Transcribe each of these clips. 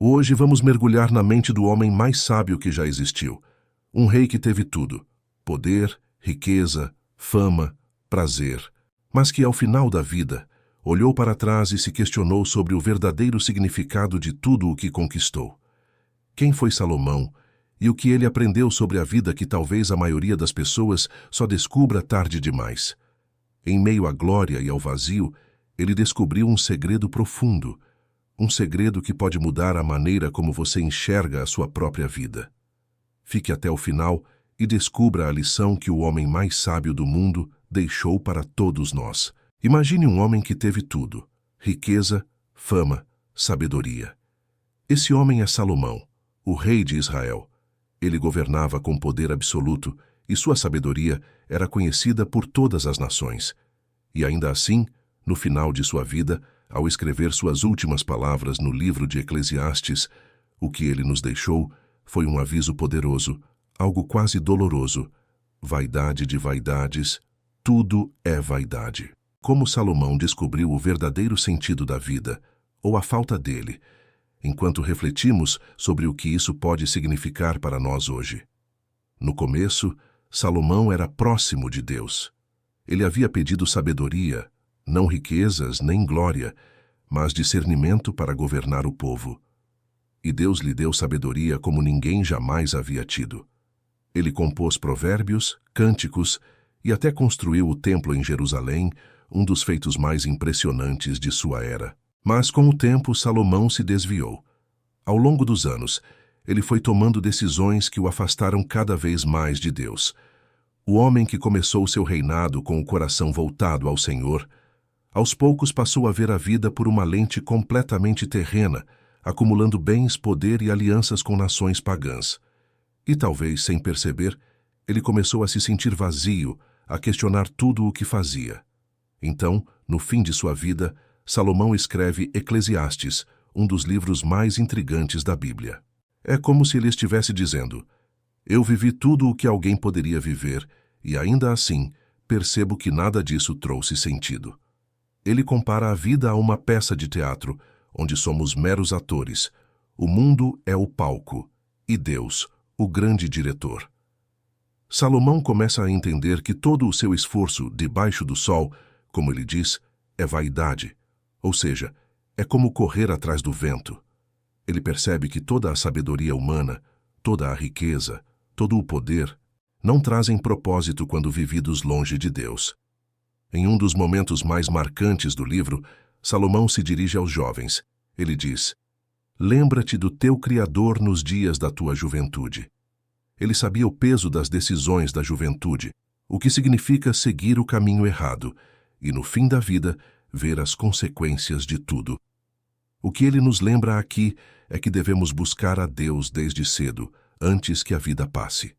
Hoje vamos mergulhar na mente do homem mais sábio que já existiu. Um rei que teve tudo: poder, riqueza, fama, prazer, mas que ao final da vida olhou para trás e se questionou sobre o verdadeiro significado de tudo o que conquistou. Quem foi Salomão e o que ele aprendeu sobre a vida que talvez a maioria das pessoas só descubra tarde demais? Em meio à glória e ao vazio, ele descobriu um segredo profundo, um segredo que pode mudar a maneira como você enxerga a sua própria vida. Fique até o final e descubra a lição que o homem mais sábio do mundo deixou para todos nós. Imagine um homem que teve tudo: riqueza, fama, sabedoria. Esse homem é Salomão, o rei de Israel. Ele governava com poder absoluto e sua sabedoria era conhecida por todas as nações. E ainda assim, no final de sua vida, ao escrever suas últimas palavras no livro de Eclesiastes, o que ele nos deixou foi um aviso poderoso, algo quase doloroso. Vaidade de vaidades, tudo é vaidade. Como Salomão descobriu o verdadeiro sentido da vida, ou a falta dele, enquanto refletimos sobre o que isso pode significar para nós hoje. No começo, Salomão era próximo de Deus. Ele havia pedido sabedoria, não riquezas nem glória, mas discernimento para governar o povo. E Deus lhe deu sabedoria como ninguém jamais havia tido. Ele compôs provérbios, cânticos e até construiu o templo em Jerusalém, um dos feitos mais impressionantes de sua era. Mas com o tempo Salomão se desviou. Ao longo dos anos, ele foi tomando decisões que o afastaram cada vez mais de Deus. O homem que começou seu reinado com o coração voltado ao Senhor, aos poucos passou a ver a vida por uma lente completamente terrena, acumulando bens, poder e alianças com nações pagãs. E talvez, sem perceber, ele começou a se sentir vazio, a questionar tudo o que fazia. Então, no fim de sua vida, Salomão escreve Eclesiastes, um dos livros mais intrigantes da Bíblia. É como se ele estivesse dizendo: eu vivi tudo o que alguém poderia viver e, ainda assim, percebo que nada disso trouxe sentido. Ele compara a vida a uma peça de teatro, onde somos meros atores. O mundo é o palco e Deus, o grande diretor. Salomão começa a entender que todo o seu esforço debaixo do sol, como ele diz, é vaidade, ou seja, é como correr atrás do vento. Ele percebe que toda a sabedoria humana, toda a riqueza, todo o poder, não trazem propósito quando vividos longe de Deus. Em um dos momentos mais marcantes do livro, Salomão se dirige aos jovens. Ele diz: lembra-te do teu Criador nos dias da tua juventude. Ele sabia o peso das decisões da juventude, o que significa seguir o caminho errado, e no fim da vida, ver as consequências de tudo. O que ele nos lembra aqui é que devemos buscar a Deus desde cedo, antes que a vida passe.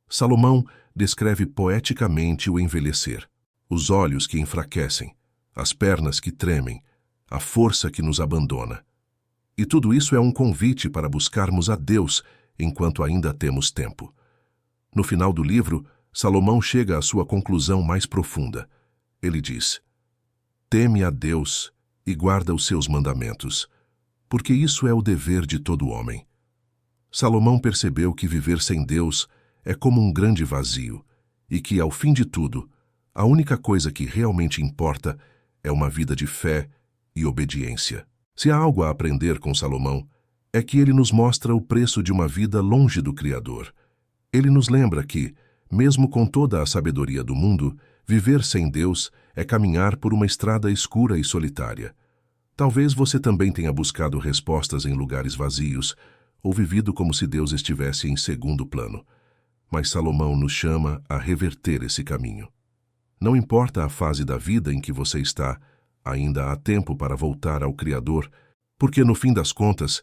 Salomão descreve poeticamente o envelhecer, os olhos que enfraquecem, as pernas que tremem, a força que nos abandona. E tudo isso é um convite para buscarmos a Deus enquanto ainda temos tempo. No final do livro, Salomão chega à sua conclusão mais profunda. Ele diz: teme a Deus e guarda os seus mandamentos, porque isso é o dever de todo homem. Salomão percebeu que viver sem Deus é como um grande vazio e que, ao fim de tudo, a única coisa que realmente importa é uma vida de fé e obediência. Se há algo a aprender com Salomão, é que ele nos mostra o preço de uma vida longe do Criador. Ele nos lembra que, mesmo com toda a sabedoria do mundo, viver sem Deus é caminhar por uma estrada escura e solitária. Talvez você também tenha buscado respostas em lugares vazios ou vivido como se Deus estivesse em segundo plano. Mas Salomão nos chama a reverter esse caminho. Não importa a fase da vida em que você está, ainda há tempo para voltar ao Criador, porque no fim das contas,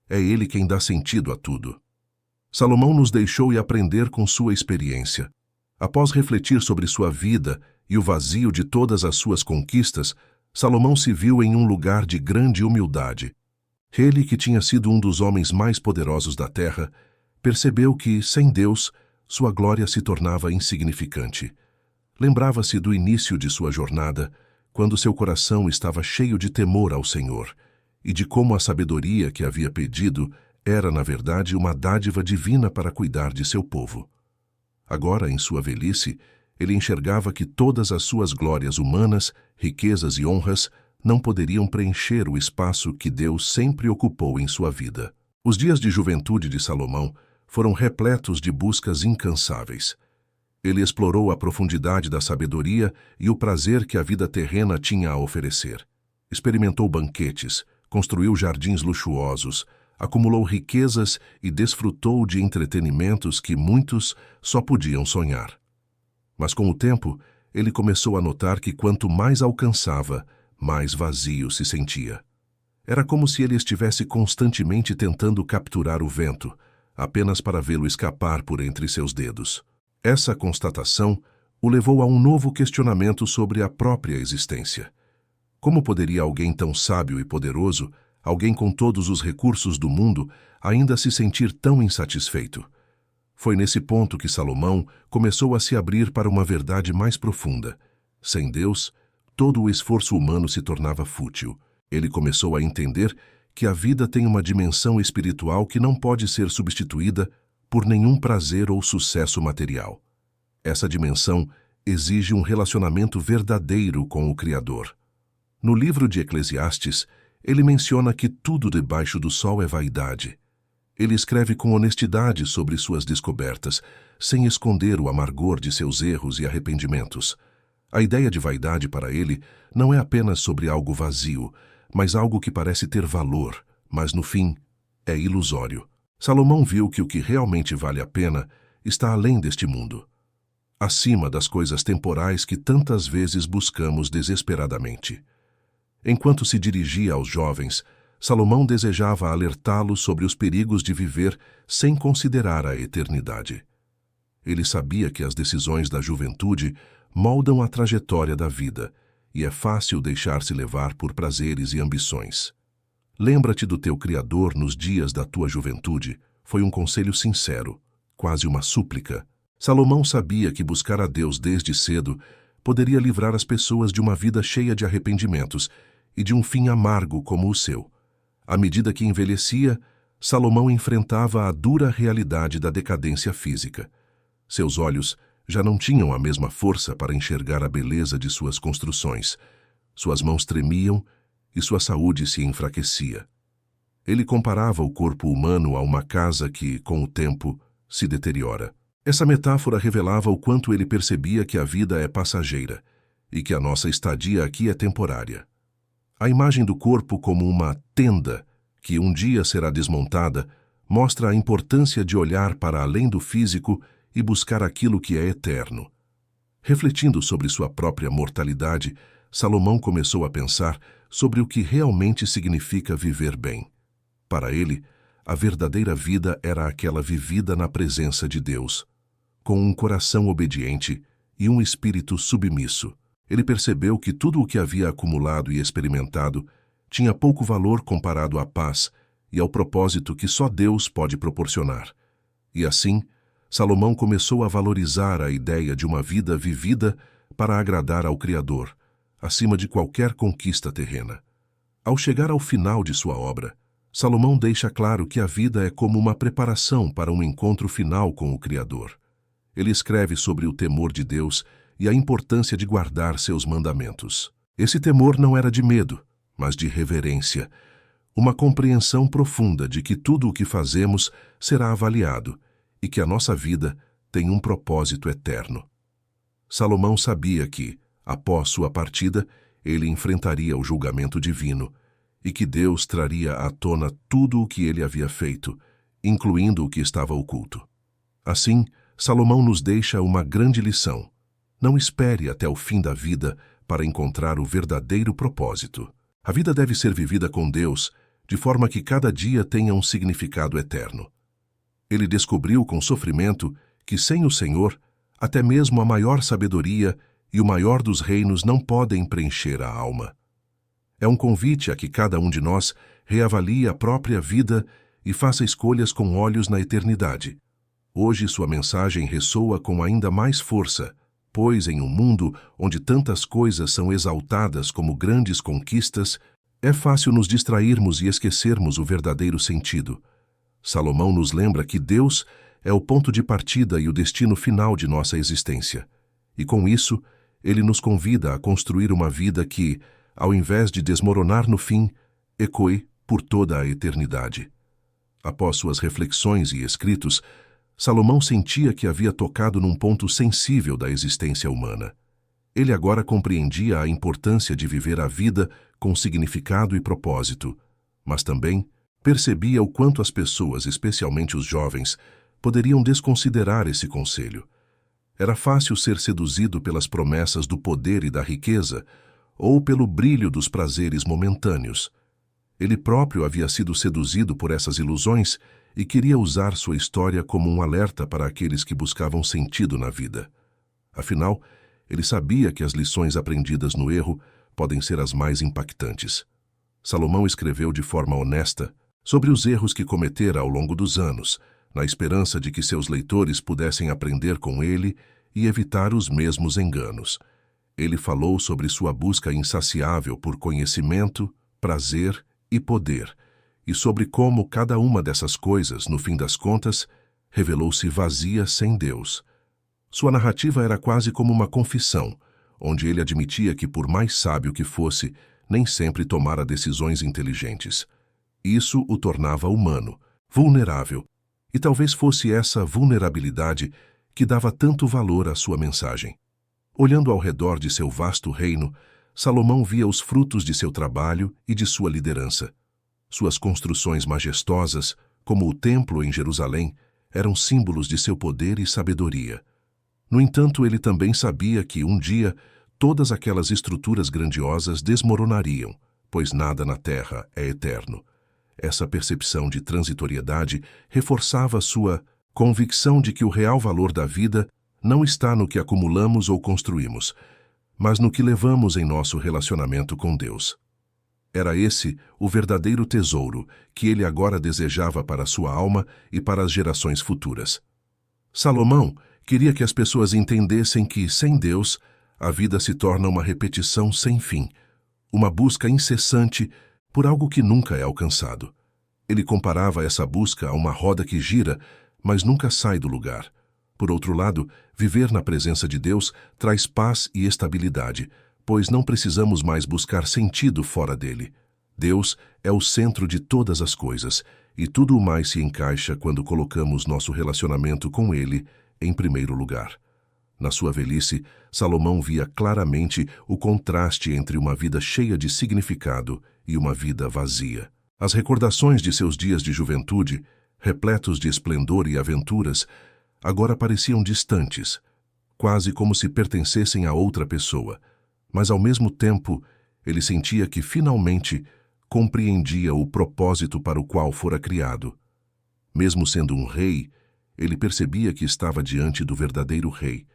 é Ele quem dá sentido a tudo. Salomão nos deixou ir aprender com sua experiência. Após refletir sobre sua vida e o vazio de todas as suas conquistas, Salomão se viu em um lugar de grande humildade. Ele, que tinha sido um dos homens mais poderosos da terra, percebeu que, sem Deus, sua glória se tornava insignificante. Lembrava-se do início de sua jornada, quando seu coração estava cheio de temor ao Senhor, e de como a sabedoria que havia pedido era, na verdade, uma dádiva divina para cuidar de seu povo. Agora, em sua velhice, ele enxergava que todas as suas glórias humanas, riquezas e honras não poderiam preencher o espaço que Deus sempre ocupou em sua vida. Os dias de juventude de Salomão foram repletos de buscas incansáveis. Ele explorou a profundidade da sabedoria e o prazer que a vida terrena tinha a oferecer. Experimentou banquetes, construiu jardins luxuosos, acumulou riquezas e desfrutou de entretenimentos que muitos só podiam sonhar. Mas com o tempo, ele começou a notar que quanto mais alcançava, mais vazio se sentia. Era como se ele estivesse constantemente tentando capturar o vento, apenas para vê-lo escapar por entre seus dedos. Essa constatação o levou a um novo questionamento sobre a própria existência. Como poderia alguém tão sábio e poderoso, alguém com todos os recursos do mundo, ainda se sentir tão insatisfeito? Foi nesse ponto que Salomão começou a se abrir para uma verdade mais profunda. Sem Deus, todo o esforço humano se tornava fútil. Ele começou a entender que a vida tem uma dimensão espiritual que não pode ser substituída por nenhum prazer ou sucesso material. Essa dimensão exige um relacionamento verdadeiro com o Criador. No livro de Eclesiastes, ele menciona que tudo debaixo do sol é vaidade. Ele escreve com honestidade sobre suas descobertas, sem esconder o amargor de seus erros e arrependimentos. A ideia de vaidade para ele não é apenas sobre algo vazio, mas algo que parece ter valor, mas no fim é ilusório. Salomão viu que o que realmente vale a pena está além deste mundo, acima das coisas temporais que tantas vezes buscamos desesperadamente. Enquanto se dirigia aos jovens, Salomão desejava alertá-los sobre os perigos de viver sem considerar a eternidade. Ele sabia que as decisões da juventude moldam a trajetória da vida, e é fácil deixar-se levar por prazeres e ambições. Lembra-te do teu Criador nos dias da tua juventude, foi um conselho sincero, quase uma súplica. Salomão sabia que buscar a Deus desde cedo poderia livrar as pessoas de uma vida cheia de arrependimentos e de um fim amargo como o seu. À medida que envelhecia, Salomão enfrentava a dura realidade da decadência física. Seus olhos já não tinham a mesma força para enxergar a beleza de suas construções. Suas mãos tremiam e sua saúde se enfraquecia. Ele comparava o corpo humano a uma casa que, com o tempo, se deteriora. Essa metáfora revelava o quanto ele percebia que a vida é passageira e que a nossa estadia aqui é temporária. A imagem do corpo como uma tenda que um dia será desmontada mostra a importância de olhar para além do físico e buscar aquilo que é eterno. Refletindo sobre sua própria mortalidade, Salomão começou a pensar sobre o que realmente significa viver bem. Para ele, a verdadeira vida era aquela vivida na presença de Deus, com um coração obediente e um espírito submisso. Ele percebeu que tudo o que havia acumulado e experimentado tinha pouco valor comparado à paz e ao propósito que só Deus pode proporcionar. E assim, Salomão começou a valorizar a ideia de uma vida vivida para agradar ao Criador, acima de qualquer conquista terrena. Ao chegar ao final de sua obra, Salomão deixa claro que a vida é como uma preparação para um encontro final com o Criador. Ele escreve sobre o temor de Deus e a importância de guardar seus mandamentos. Esse temor não era de medo, mas de reverência, uma compreensão profunda de que tudo o que fazemos será avaliado e que a nossa vida tem um propósito eterno. Salomão sabia que, após sua partida, ele enfrentaria o julgamento divino e que Deus traria à tona tudo o que ele havia feito, incluindo o que estava oculto. Assim, Salomão nos deixa uma grande lição. Não espere até o fim da vida para encontrar o verdadeiro propósito. A vida deve ser vivida com Deus, de forma que cada dia tenha um significado eterno. Ele descobriu com sofrimento que sem o Senhor, até mesmo a maior sabedoria e o maior dos reinos não podem preencher a alma. É um convite a que cada um de nós reavalie a própria vida e faça escolhas com olhos na eternidade. Hoje sua mensagem ressoa com ainda mais força, pois em um mundo onde tantas coisas são exaltadas como grandes conquistas, É fácil nos distrairmos e esquecermos o verdadeiro sentido. Salomão nos lembra que Deus é o ponto de partida e o destino final de nossa existência. E com isso, ele nos convida a construir uma vida que, ao invés de desmoronar no fim, ecoe por toda a eternidade. Após suas reflexões e escritos, Salomão sentia que havia tocado num ponto sensível da existência humana. Ele agora compreendia a importância de viver a vida com significado e propósito, mas também percebia o quanto as pessoas, especialmente os jovens, poderiam desconsiderar esse conselho. Era fácil ser seduzido pelas promessas do poder e da riqueza, ou pelo brilho dos prazeres momentâneos. Ele próprio havia sido seduzido por essas ilusões e queria usar sua história como um alerta para aqueles que buscavam sentido na vida. Afinal, ele sabia que as lições aprendidas no erro podem ser as mais impactantes. Salomão escreveu de forma honesta sobre os erros que cometera ao longo dos anos, na esperança de que seus leitores pudessem aprender com ele e evitar os mesmos enganos. Ele falou sobre sua busca insaciável por conhecimento, prazer e poder, e sobre como cada uma dessas coisas, no fim das contas, revelou-se vazia sem Deus. Sua narrativa era quase como uma confissão, onde ele admitia que, por mais sábio que fosse, nem sempre tomara decisões inteligentes. Isso o tornava humano, vulnerável, e talvez fosse essa vulnerabilidade que dava tanto valor à sua mensagem. Olhando ao redor de seu vasto reino, Salomão via os frutos de seu trabalho e de sua liderança. Suas construções majestosas, como o templo em Jerusalém, eram símbolos de seu poder e sabedoria. No entanto, ele também sabia que, um dia, todas aquelas estruturas grandiosas desmoronariam, pois nada na terra é eterno. Essa percepção de transitoriedade reforçava sua convicção de que o real valor da vida não está no que acumulamos ou construímos, mas no que levamos em nosso relacionamento com Deus. Era esse o verdadeiro tesouro que ele agora desejava para sua alma e para as gerações futuras. Salomão queria que as pessoas entendessem que, sem Deus, a vida se torna uma repetição sem fim, uma busca incessante por algo que nunca é alcançado. Ele comparava essa busca a uma roda que gira, mas nunca sai do lugar. Por outro lado, viver na presença de Deus traz paz e estabilidade, pois não precisamos mais buscar sentido fora dele. Deus é o centro de todas as coisas, e tudo o mais se encaixa quando colocamos nosso relacionamento com ele em primeiro lugar. Na sua velhice, Salomão via claramente o contraste entre uma vida cheia de significado e uma vida vazia. As recordações de seus dias de juventude, repletos de esplendor e aventuras, agora pareciam distantes, quase como se pertencessem a outra pessoa, mas ao mesmo tempo ele sentia que finalmente compreendia o propósito para o qual fora criado. Mesmo sendo um rei, ele percebia que estava diante do verdadeiro rei,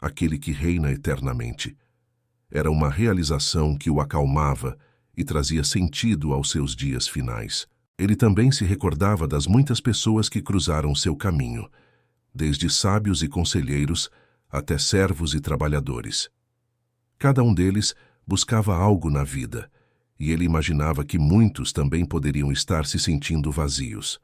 aquele que reina eternamente. Era uma realização que o acalmava e trazia sentido aos seus dias finais. Ele também se recordava das muitas pessoas que cruzaram seu caminho, desde sábios e conselheiros até servos e trabalhadores. Cada um deles buscava algo na vida, e ele imaginava que muitos também poderiam estar se sentindo vazios.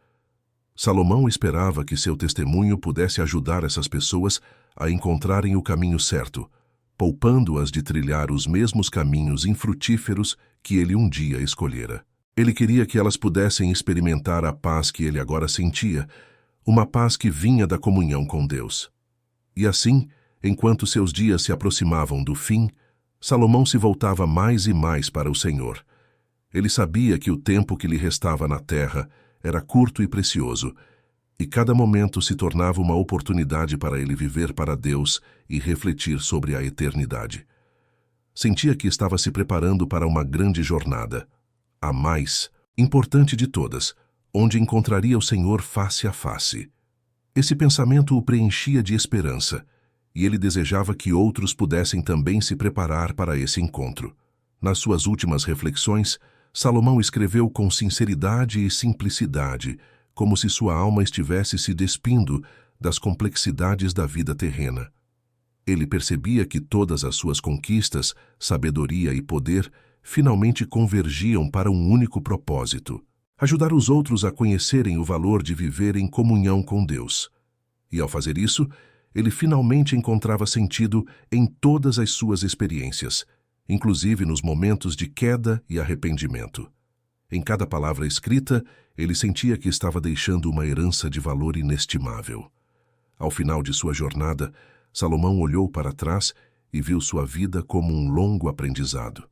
Salomão esperava que seu testemunho pudesse ajudar essas pessoas a encontrarem o caminho certo, poupando-as de trilhar os mesmos caminhos infrutíferos que ele um dia escolhera. Ele queria que elas pudessem experimentar a paz que ele agora sentia, uma paz que vinha da comunhão com Deus. E assim, enquanto seus dias se aproximavam do fim, Salomão se voltava mais e mais para o Senhor. Ele sabia que o tempo que lhe restava na terra era curto e precioso, e cada momento se tornava uma oportunidade para ele viver para Deus e refletir sobre a eternidade. Sentia que estava se preparando para uma grande jornada, a mais importante de todas, onde encontraria o Senhor face a face. Esse pensamento o preenchia de esperança, e ele desejava que outros pudessem também se preparar para esse encontro. Nas suas últimas reflexões, Salomão escreveu com sinceridade e simplicidade, como se sua alma estivesse se despindo das complexidades da vida terrena. Ele percebia que todas as suas conquistas, sabedoria e poder finalmente convergiam para um único propósito: ajudar os outros a conhecerem o valor de viver em comunhão com Deus. E ao fazer isso, ele finalmente encontrava sentido em todas as suas experiências, inclusive nos momentos de queda e arrependimento. Em cada palavra escrita, ele sentia que estava deixando uma herança de valor inestimável. Ao final de sua jornada, Salomão olhou para trás e viu sua vida como um longo aprendizado.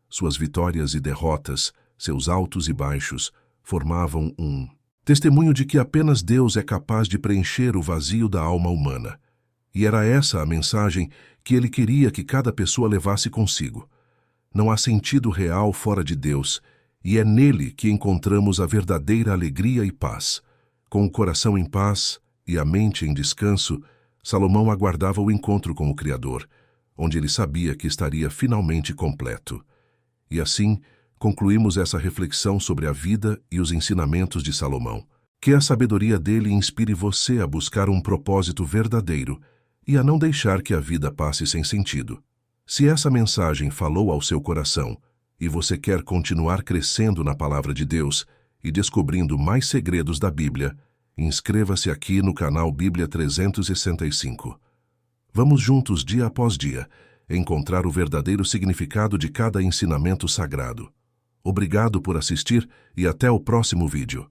Suas vitórias e derrotas, seus altos e baixos, formavam um testemunho de que apenas Deus é capaz de preencher o vazio da alma humana. E era essa a mensagem que ele queria que cada pessoa levasse consigo. Não há sentido real fora de Deus, e é nele que encontramos a verdadeira alegria e paz. Com o coração em paz e a mente em descanso, Salomão aguardava o encontro com o Criador, onde ele sabia que estaria finalmente completo. E assim, concluímos essa reflexão sobre a vida e os ensinamentos de Salomão. Que a sabedoria dele inspire você a buscar um propósito verdadeiro e a não deixar que a vida passe sem sentido. Se essa mensagem falou ao seu coração e você quer continuar crescendo na Palavra de Deus e descobrindo mais segredos da Bíblia, inscreva-se aqui no canal Bíblia 365. Vamos juntos, dia após dia, encontrar o verdadeiro significado de cada ensinamento sagrado. Obrigado por assistir e até o próximo vídeo.